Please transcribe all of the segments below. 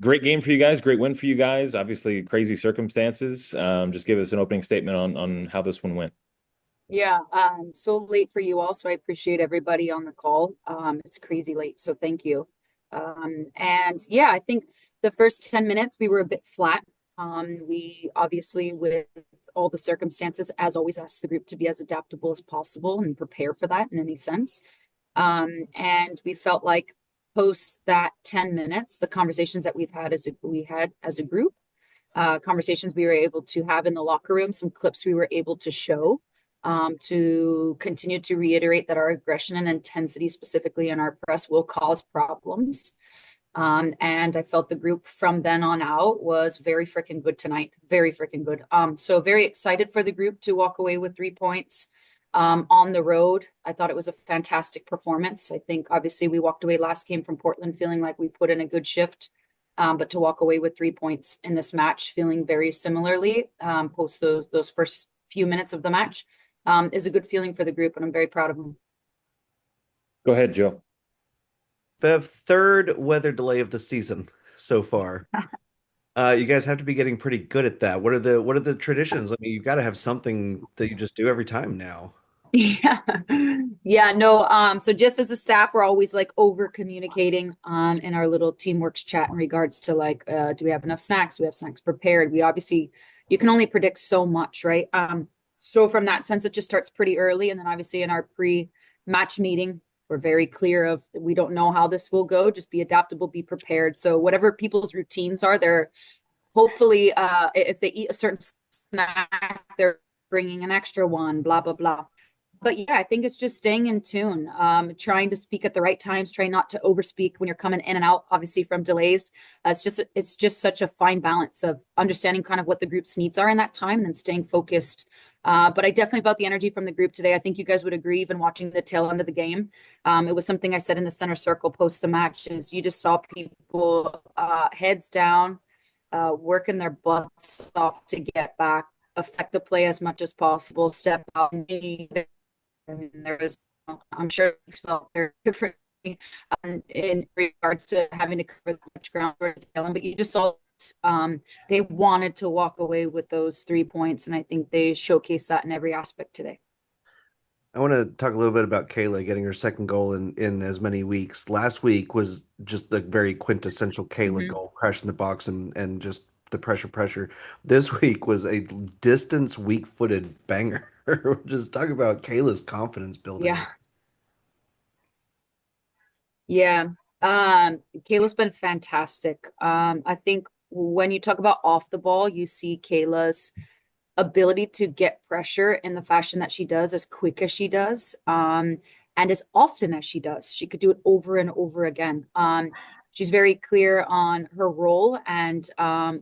Great game for you guys. Great win for you guys. Obviously, crazy circumstances. Just give us an opening statement on how this one went. Yeah, so late for you all, so I appreciate everybody on the call. It's crazy late, so thank you. And yeah, I think the first 10 minutes we were a bit flat. We obviously, with all the circumstances, as always, asked the group to be as adaptable as possible and prepare for that in any sense. And we felt like post that 10 minutes, the conversations that we had as a group, conversations we were able to have in the locker room, some clips we were able to show to continue to reiterate that our aggression and intensity, specifically in our press, will cause problems. And I felt the group from then on out was very freaking good tonight. Very freaking good. So very excited for the group to walk away with 3 points on the road. I thought it was a fantastic performance. I think obviously we walked away last game from Portland feeling like we put in a good shift. But to walk away with 3 points in this match, feeling very similarly, post those first few minutes of the match, is a good feeling for the group, and I'm very proud of them. Go ahead, Joe. Bev, third weather delay of the season so far. You guys have to be getting pretty good at that. What are the traditions? I mean, you got to have something that you just do every time now. Yeah. Yeah, no, so just as a staff, we're always like over communicating in our little teamworks chat in regards to like do we have enough snacks? Do we have snacks prepared? We obviously you can only predict so much, right? So from that sense, it just starts pretty early. And then obviously in our pre-match meeting, we're very clear of we don't know how this will go. Just be adaptable, be prepared. So whatever people's routines are, they're hopefully if they eat a certain snack, they're bringing an extra one, blah, blah, blah. But yeah, I think it's just staying in tune, trying to speak at the right times, trying not to overspeak when you're coming in and out, obviously from delays. It's just such a fine balance of understanding kind of what the group's needs are in that time and then staying focused. But I definitely felt the energy from the group today. I think you guys would agree, even watching the tail end of the game. It was something I said in the center circle post the match is you just saw people heads down, working their butts off to get back, affect the play as much as possible, step out. And there was, I'm sure it's felt very differently in regards to having to cover that much ground for Dylan, but you just saw they wanted to walk away with those 3 points, and I think they showcased that in every aspect today. I want to talk a little bit about Kayla getting her second goal in as many weeks. Last week was just the very quintessential Kayla Mm-hmm. goal, crashing the box and just the pressure. This week was a distance, weak-footed banger. Just talk about Kayla's confidence building. Yeah, yeah. Kayla's been fantastic. I think when you talk about off the ball, you see Kayla's ability to get pressure in the fashion that she does, as quick as she does, and as often as she does. She could do it over and over again. She's very clear on her role and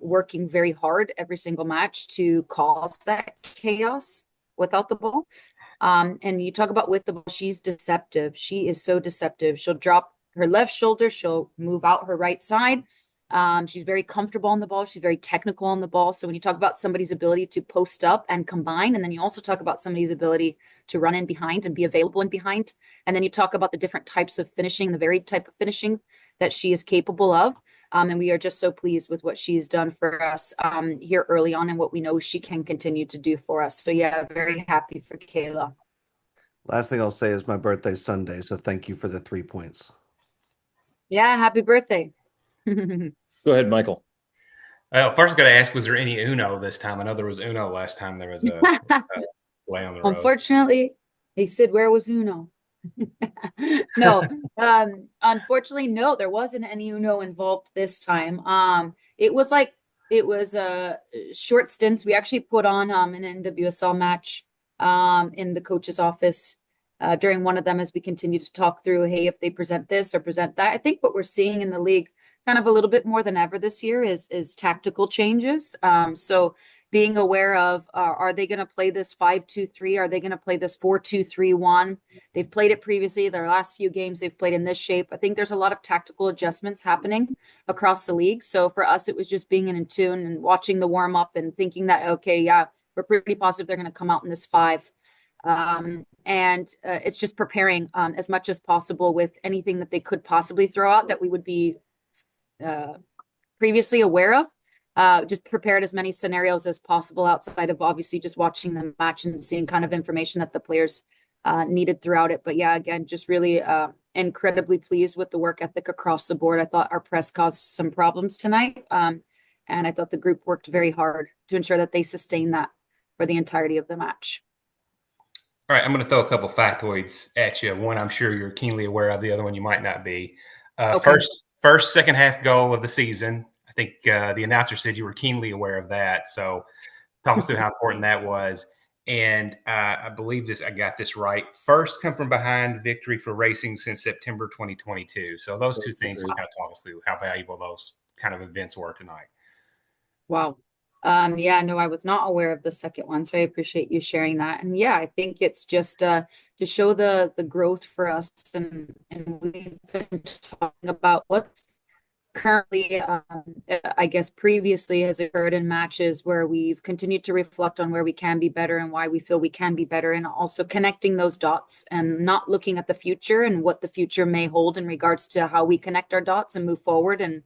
working very hard every single match to cause that chaos without the ball. And you talk about with the ball, she's deceptive. She is so deceptive. She'll drop her left shoulder, she'll move out her right side. She's very comfortable on the ball. She's very technical on the ball. So when you talk about somebody's ability to post up and combine, and then you also talk about somebody's ability to run in behind and be available in behind, and then you talk about the different types of finishing, the varied type of finishing that she is capable of. And we are just so pleased with what she's done for us here early on and what we know she can continue to do for us. So yeah, very happy for Kayla. Last thing I'll say is my birthday's Sunday, so thank you for the 3 points. Yeah, happy birthday. Go ahead, Michael. First, I got to ask, was there any Uno this time? I know there was Uno last time there was a play on the road. Unfortunately, he said, "Where was Uno?" No, unfortunately, no, there wasn't any Uno involved this time. It was like it was a short stints. We actually put on an NWSL match in the coach's office during one of them as we continue to talk through, hey, if they present this or present that. I think what we're seeing in the league kind of a little bit more than ever this year is tactical changes. So being aware of are they going to play this 5-2-3? Are they going to play this 4-2-3-1? They've played it previously. Their last few games they've played in this shape. I think there's a lot of tactical adjustments happening across the league. So for us, it was just being in tune and watching the warm up and thinking that, okay, yeah, we're pretty positive they're going to come out in this five. And it's just preparing as much as possible with anything that they could possibly throw out that we would be uh, previously aware of. Just prepared as many scenarios as possible outside of obviously just watching the match and seeing kind of information that the players needed throughout it. But yeah, again, just really incredibly pleased with the work ethic across the board. I thought our press caused some problems tonight. And I thought the group worked very hard to ensure that they sustained that for the entirety of the match. All right, I'm going to throw a couple factoids at you. One I'm sure you're keenly aware of. The other one you might not be. Okay. First second half goal of the season. I think the announcer said you were keenly aware of that. So talk us through how important that was. And I believe I got this right. First come from behind victory for racing since September 2022. So those two things, just kind of talk us through how valuable those kind of events were tonight. Wow. Yeah, no, I was not aware of the second one, so I appreciate you sharing that. And yeah, I think it's just to show the growth for us, and we've been talking about what's currently, I guess previously has occurred in matches where we've continued to reflect on where we can be better and why we feel we can be better, and also connecting those dots and not looking at the future and what the future may hold in regards to how we connect our dots and move forward and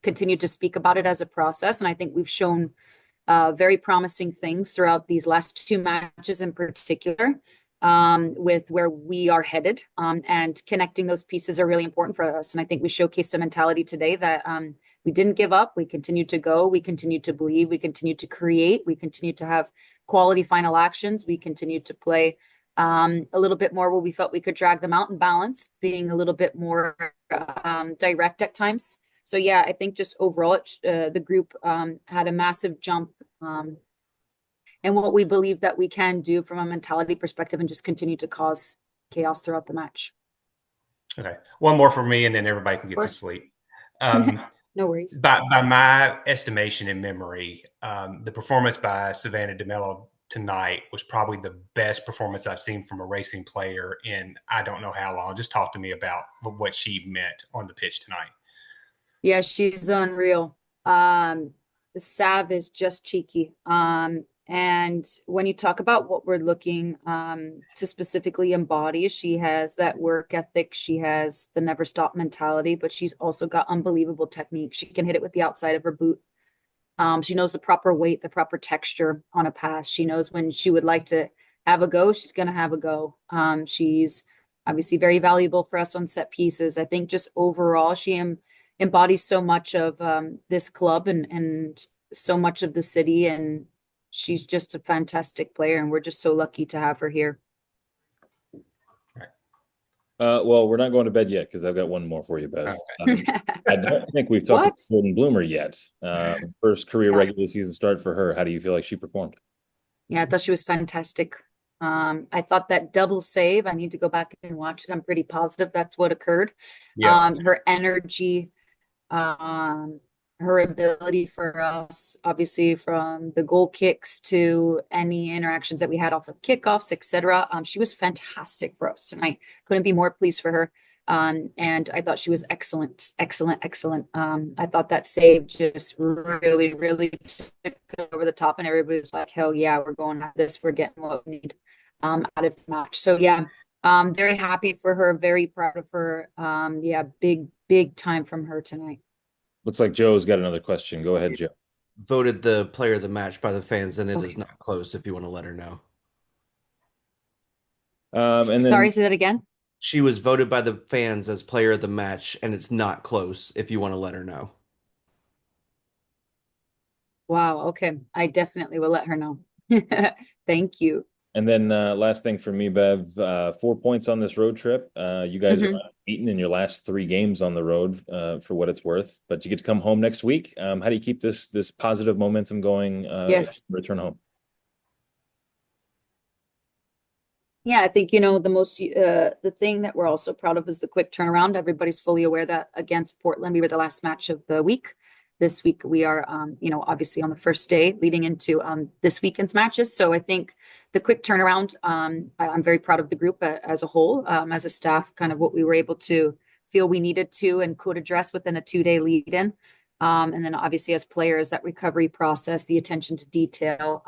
continue to speak about it as a process. And I think we've shown very promising things throughout these last two matches in particular, with where we are headed, and connecting those pieces are really important for us. And I think we showcased a mentality today that we didn't give up. We continued to go. We continued to believe. We continued to create. We continued to have quality final actions. We continued to play a little bit more where we felt we could drag them out and balance, being a little bit more direct at times. So yeah, I think just overall, the group had a massive jump and what we believe that we can do from a mentality perspective, and just continue to cause chaos throughout the match. Okay. One more for me, and then everybody can get to sleep. No worries. By my estimation and memory, the performance by Savannah DeMello tonight was probably the best performance I've seen from a racing player in I don't know how long. Just talk to me about what she meant on the pitch tonight. Yeah, she's unreal. The Sav is just cheeky. And when you talk about what we're looking to specifically embody, she has that work ethic. She has the never stop mentality, but she's also got unbelievable technique. She can hit it with the outside of her boot. She knows the proper weight, the proper texture on a pass. She knows when she would like to have a go, she's going to have a go. She's obviously very valuable for us on set pieces. I think just overall, she embodies so much of this club and so much of the city, and she's just a fantastic player, and we're just so lucky to have her here. Well, we're not going to bed yet because I've got one more for you, Bev. Okay. I don't think we've talked about Jordan Bloomer yet. First career regular season start for her. How do you feel like she performed? Yeah, I thought she was fantastic. I thought that double save, I need to go back and watch it. I'm pretty positive that's what occurred. Yeah. Her energy, her ability for us, obviously from the goal kicks to any interactions that we had off of kickoffs, etc. She was fantastic for us tonight. Couldn't be more pleased for her. And I thought she was excellent. I thought that save just really, really took it over the top, and everybody was like, hell yeah, we're going at this. We're getting what we need out of the match. So yeah, very happy for her, very proud of her. Yeah, big time from her tonight. Looks like Joe's got another question. Go ahead, Joe. Voted the player of the match by the fans, and it Okay. is not close if you want to let her know. And then Sorry, say that again. She was voted by the fans as player of the match, and it's not close if you want to let her know. Wow. Okay. I definitely will let her know. Thank you. And then last thing for me, Bev, 4 points on this road trip. You guys are unbeaten in your last 3 games on the road, for what it's worth. But you get to come home next week. How do you keep this positive momentum going? Yes. Return home. Yeah, I think, the thing that we're also proud of is the quick turnaround. Everybody's fully aware that against Portland, we were the last match of the week. This week we are, obviously on the first day leading into this weekend's matches. So I think the quick turnaround, I'm very proud of the group as a whole, as a staff, kind of what we were able to feel we needed to and could address within a 2-day lead in. And then obviously as players, that recovery process, the attention to detail,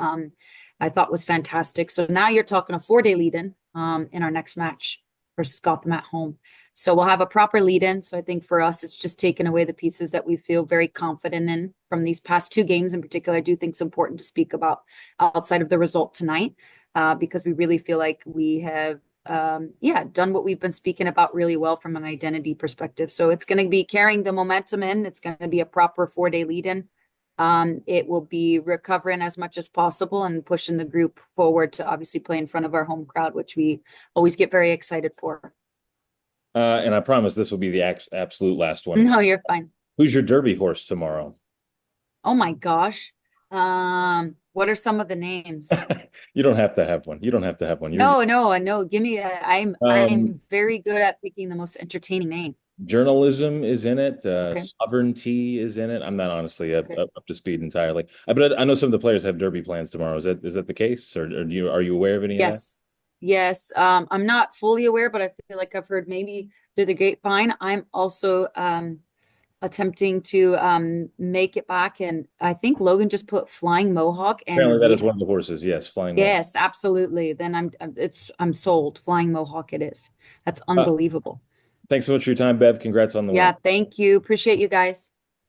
I thought was fantastic. So now you're talking a 4-day lead in our next match versus Gotham at home. So we'll have a proper lead in. So I think for us, it's just taking away the pieces that we feel very confident in from these past 2 games in particular. I do think it's important to speak about outside of the result tonight, because we really feel like we have done what we've been speaking about really well from an identity perspective. So it's going to be carrying the momentum in. It's going to be a proper 4-day lead in. It will be recovering as much as possible and pushing the group forward to obviously play in front of our home crowd, which we always get very excited for. And I promise this will be the absolute last one. No, you're fine. Who's your Derby horse tomorrow? Oh my gosh. What are some of the names? You don't have to have one. You don't have to have one. No. Give me I'm very good at picking the most entertaining name. Journalism is in it. Okay. Sovereignty is in it. I'm not honestly Okay. up to speed entirely. But I know some of the players have Derby plans tomorrow. Is that the case, or are you aware of any of that? Yes. I'm not fully aware, but I feel like I've heard maybe through the grapevine. I'm also attempting to make it back, and I think Logan just put Flying Mohawk, and Apparently that is one of the horses. Yes, Flying Mohawk. Yes, absolutely. Then I'm sold. Flying Mohawk it is. That's unbelievable. Thanks so much for your time, Bev. Congrats on the win. Yeah, thank you. Appreciate you guys.